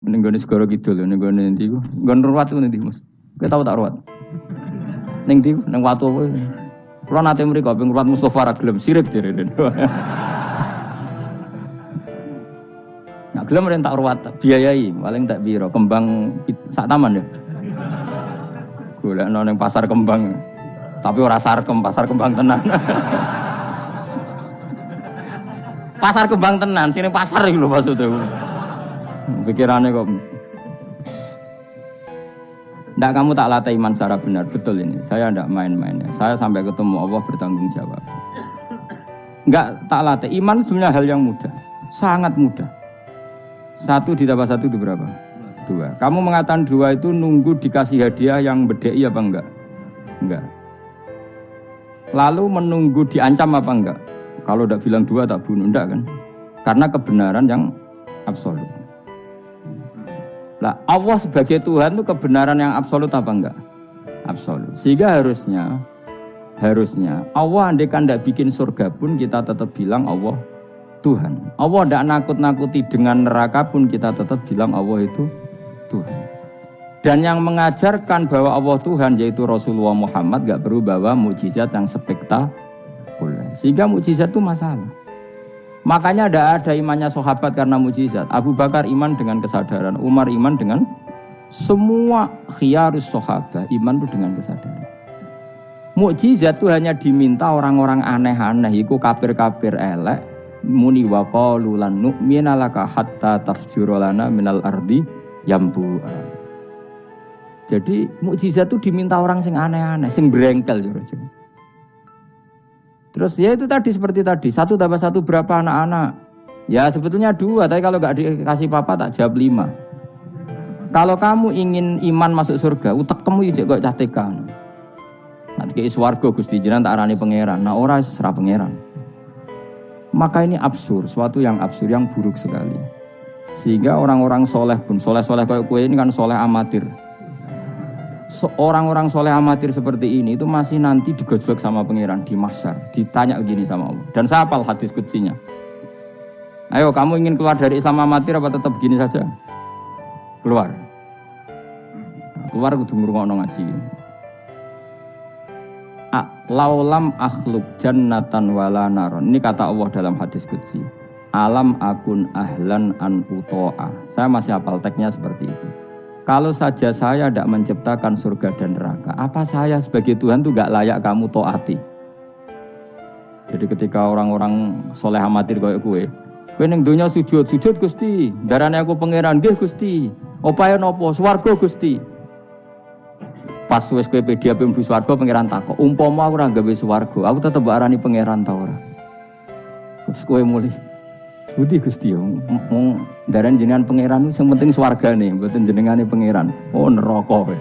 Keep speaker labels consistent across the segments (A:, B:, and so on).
A: Ning gone segara kidul ning gone endi ku? Nggon ruwat ku endi, Mas? Kowe tau tak ruwat? Ning ndi? Ning watu apa? Kula nate mriko ping ruwat Mustofa ra gelem sirik direne. Nak gelem ren tak ruwat biayai, paling tak piro? Kembang sak taman ya. Golekno ning pasar kembang. Tapi ora sarkem, pasar kembang tenan. Pasar kembang tenan, sini pasar iki lho maksudku. Pikirannya kok ndak, kamu tak latih iman secara benar, betul ini. Saya ndak main-main ya. Saya sampai ketemu Allah bertanggung jawab. Enggak tak latih. Iman sebenarnya hal yang mudah, sangat mudah. 1 ditambah 1 itu berapa? 2. Kamu mengatakan 2 itu nunggu dikasih hadiah yang bedei apa enggak? Enggak. Lalu menunggu diancam apa enggak? Kalau udah bilang 2 tak bunuh, enggak kan? Karena kebenaran yang absolut. Lah, Allah sebagai Tuhan itu kebenaran yang absolut apa enggak? Absolut. Sehingga harusnya Allah andaikan tidak bikin surga pun kita tetap bilang Allah Tuhan. Allah tidak nakut-nakuti dengan neraka pun kita tetap bilang Allah itu Tuhan. Dan yang mengajarkan bahwa Allah Tuhan yaitu Rasulullah Muhammad gak perlu bawa mukjizat yang spektakuler. Sehingga mukjizat itu masalah. Makanya tidak ada imannya sahabat karena mukjizat. Abu Bakar iman dengan kesadaran, Umar iman dengan semua khiyarus sahabat, iman itu dengan kesadaran. Mukjizat itu hanya diminta orang-orang aneh-aneh, iku kafir-kafir elek, muni wa qalu lan nu'mina laka hatta tafjura lana minal ardi yambu'a. Jadi mukjizat itu diminta orang sing aneh-aneh, sing brengkel jero-jero. Terus ya itu tadi seperti tadi, 1 tambah 1 berapa anak-anak? Ya sebetulnya 2, tapi kalau gak dikasih papa tak jawab 5. Kalau kamu ingin iman masuk surga, utek kamu ijek kok catekan. Nanti ke swarga Gusti jenengan tak arani pangeran. Nah ora serah pangeran. Maka ini absurd, suatu yang absurd, yang buruk sekali. Sehingga orang-orang soleh pun, soleh-soleh kayak kue ini kan soleh amatir. Orang-orang soleh amatir seperti ini itu masih nanti digojlok sama pangeran di mahsyar, ditanya begini sama Allah. Dan saya hafal hadis qudsinya. Ayo kamu ingin keluar dari Islam amatir apa tetap begini saja? Keluar. Keluar kudu ngrungokno ngaji. Laulam akhluk jannatan wala naron. Ini kata Allah dalam hadis qudsi. Alam akun ahlan an uto'a. Saya masih hafal teksnya seperti itu. Kalau saja saya tidak menciptakan surga dan neraka, apa saya sebagai Tuhan itu gak layak kamu taati? Jadi ketika orang-orang soleh amatir kayak gue ning donya sujud Gusti, darane aku pangeran nggih Gusti. Opae napa? Swarga Gusti. Pas wis kowe pedi ape mlebu swarga pangeran takok, umpama aku ora gawe swarga, aku tetep arani pangeran ta ora? Terus kowe mulih Budi Gusti yo, daran jenengan pangeran sing penting swargane, mboten jenengane pangeran. Oh neraka kowe.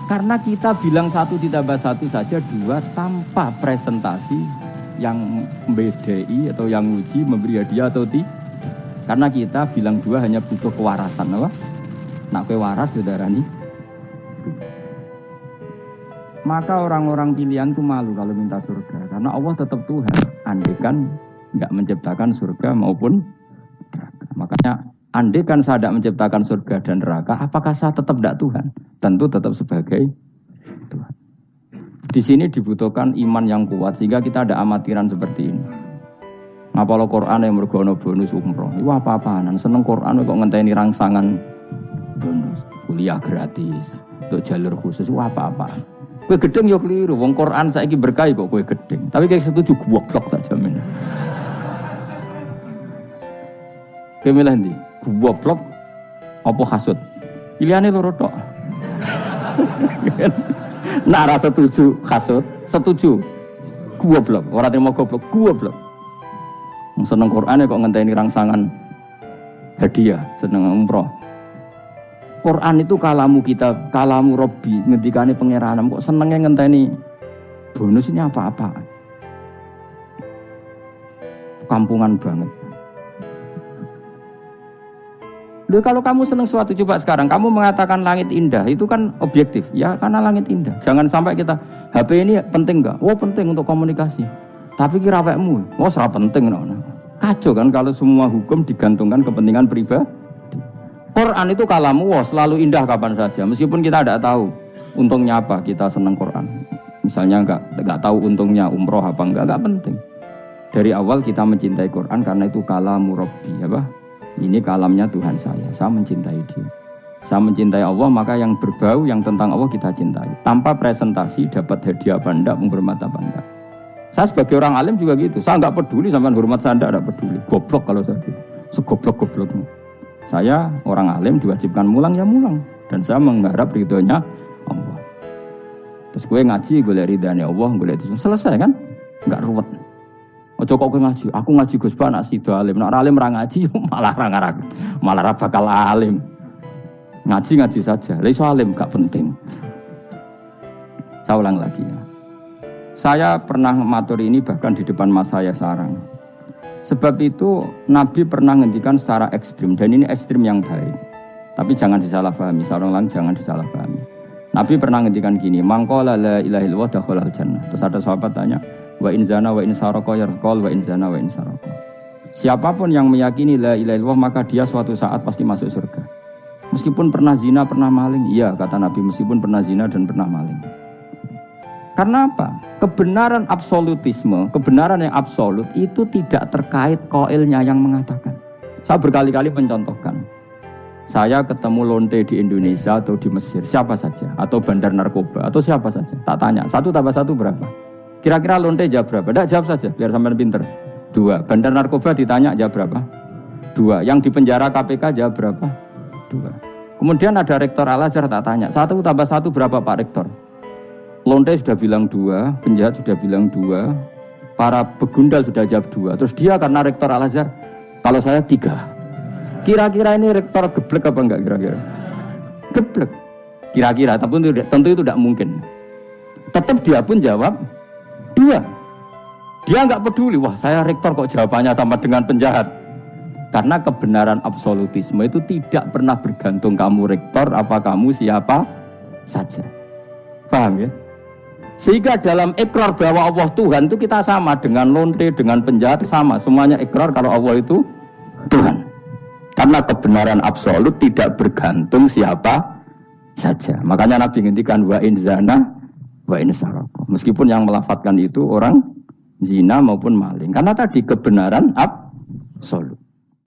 A: Karena kita bilang 1 ditambah 1 saja 2 tanpa presentasi yang membedai atau yang uji memberi hadiah atau tidak. Karena kita bilang 2 hanya butuh kewarasan, apa? Nak kowe waras darani. Maka orang-orang pilihan itu malu kalau minta surga. Karena Allah tetap Tuhan. Andaikan enggak menciptakan surga maupun neraka. Makanya andaikan saya tidak menciptakan surga dan neraka, apakah saya tetap tidak Tuhan? Tentu tetap sebagai Tuhan. Di sini dibutuhkan iman yang kuat sehingga kita ada amatiran seperti ini. Ngapalo Quran yang mergono bonus umroh. Itu apa-apaan. Seneng Quran kok ngenteni rangsangan bonus. Kuliah gratis. Untuk jalur khusus itu apa-apaan. Kowe gedeng yo keliru, wong Quran saiki berkah kok kowe gedeng. Tapi kayak setuju goblok tak jamin. Kowe milih ndi? Goblok apa hasud? Pilihane loro tok. Nah, ra setuju hasud, setuju goblok. Ora terima goblok. Wong seneng Quran kok ngenteni rangsangan hadiah, seneng umroh. Quran itu kalamu kita, kalamu Robbi, ngendikane pangeran. Kok senengnya ngenteni bonus ini apa-apa? Kampungan banget. Loh, kalau kamu senang suatu, coba sekarang kamu mengatakan langit indah, itu kan objektif. Ya karena langit indah. Jangan sampai kita, HP ini penting enggak? Oh penting untuk komunikasi. Tapi kira awakmu, oh serap penting. Kacau kan kalau semua hukum digantungkan kepentingan pribadi. Quran itu kalamu, wah selalu indah kapan saja. Meskipun kita tidak tahu untungnya apa kita senang Quran. Misalnya enggak tahu untungnya umroh apa enggak penting. Dari awal kita mencintai Quran karena itu kalamu Rabbi, apa? Ini kalamnya Tuhan saya mencintai dia. Saya mencintai Allah, maka yang berbau, yang tentang Allah kita cintai. Tanpa presentasi, dapat hadiah apa enggak, menghormat apa enggak. Saya sebagai orang alim juga gitu, saya enggak peduli sama hormat saya enggak peduli. Goblok kalau saya gitu, segoblok-gobloknya. Saya orang alim diwajibkan mulang ya mulang. Dan saya mengharap ridhonya Allah. Terus gue ngaji, gue lihat ridhonya Allah, gue lihat selesai kan? Enggak ruwet. Ojo kok ngaji, aku ngaji Gus Ba nak sida alim, nak alim ra ngaji malah ra bakal alim. Ngaji saja, lha iso alim gak penting. Saya ulang lagi ya. Saya pernah matur ini bahkan di depan mas saya sarang. Sebab itu Nabi pernah ngendikan secara ekstrim dan ini ekstrim yang baik. Tapi jangan disalahpahami, saya ulang jangan disalahpahami. Nabi pernah ngendikan gini, mangqala la ilaha illallah dakhalal jannah. Terus ada sahabat tanya, wa in zana wa in saraka yarqal wa in zana wa in saraka. Siapapun yang meyakini la ilaha illallah maka dia suatu saat pasti masuk surga. Meskipun pernah zina, pernah maling. Iya kata Nabi, meskipun pernah zina dan pernah maling. Karena apa? Kebenaran absolutisme, kebenaran yang absolut itu tidak terkait qailnya yang mengatakan. Saya berkali-kali mencontohkan. Saya ketemu lonte di Indonesia atau di Mesir, siapa saja, atau bandar narkoba atau siapa saja. Tak tanya, 1 tambah 1 berapa? Kira-kira lonte jawab berapa? Tidak, jawab saja, biar sampean pinter. 2. Bandar narkoba ditanya jawab berapa? 2. Yang di penjara KPK jawab berapa? 2. Kemudian ada rektor Al-Azhar tak tanya, 1 tambah 1 berapa Pak Rektor? Lonte sudah bilang 2, penjahat sudah bilang 2, para begundal sudah jawab 2. Terus dia karena rektor Al-Azhar, kalau saya 3. Kira-kira ini rektor geblek apa enggak kira-kira? Geblek. Kira-kira, tapi tentu itu tidak mungkin. Tetap dia pun jawab 2. Dia enggak peduli, wah saya rektor kok jawabannya sama dengan penjahat. Karena kebenaran absolutisme itu tidak pernah bergantung kamu rektor, apa kamu siapa saja. Paham ya? Sehingga dalam ikrar bahwa Allah Tuhan itu kita sama dengan lonte, dengan penjahat sama. Semuanya ikrar kalau Allah itu Tuhan. Karena kebenaran absolut tidak bergantung siapa saja. Makanya Nabi ngendikan wa in zana wa in saraka. Meskipun yang melafadzkan itu orang zina maupun maling. Karena tadi kebenaran absolut.